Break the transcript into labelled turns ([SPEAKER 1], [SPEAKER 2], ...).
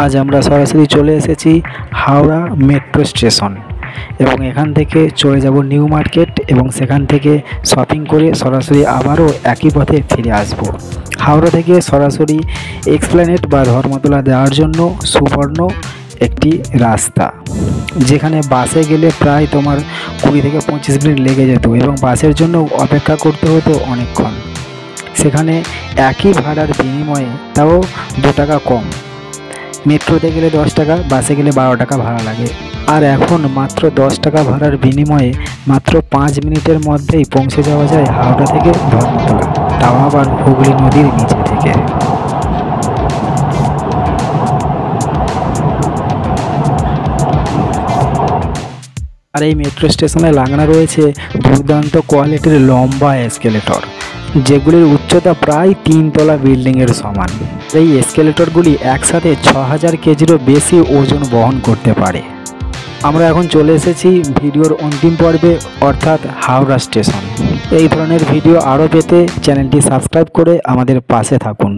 [SPEAKER 1] আজ আমরা সরাসরি চলে এসেছি হাওড়া মেট্রো স্টেশন এবং এখান থেকে চলে যাব নিউ মার্কেট এবং সেখান থেকে শপিং করে সরাসরি আবারও একই পথে ফিরে আসব। হাওড়া থেকে সরাসরি এক্সপ্ল্যানেড বা ধর্মতলা যাওয়ার জন্য সুবর্ণ একটি রাস্তা, যেখানে বাসে গেলে প্রায় তোমার 20 থেকে 25 মিনিট লেগে যেত এবং বাসের জন্য অপেক্ষা করতে হতো অনেকক্ষণ। সেখানে একই ভাড়ার বিনিময়ে তাও 2 টাকা কম। মেট্রোতে গেলে 10 টাকা, বাসে গেলে 12 টাকা ভাড়া লাগে। আর এখন মাত্র 10 টাকা ভাড়ার বিনিময়ে মাত্র 5 মিনিটের মধ্যেই পৌঁছে যাওয়া যায় হাওড়া থেকে ধর্মতলা, তাও আবার হুগলি নদীর নিচে থেকে। আর এই মেট্রো স্টেশনে লাগানো রয়েছে দুর্দান্ত কোয়ালিটির লম্বা এসকেলেটর, যেগুলির উচ্চতা প্রায় 3 তলা বিল্ডিংয়ের সমান। এই এসকেলেটরগুলি একসাথে 6000 কেজিরও বেশি ওজন বহন করতে পারে। আমরা এখন চলে এসেছি ভিডিওর অন্তিম পর্বে, অর্থাৎ হাওড়া স্টেশন। এই ধরনের ভিডিও আরও পেতে চ্যানেলটি সাবস্ক্রাইব করে আমাদের পাশে থাকুন।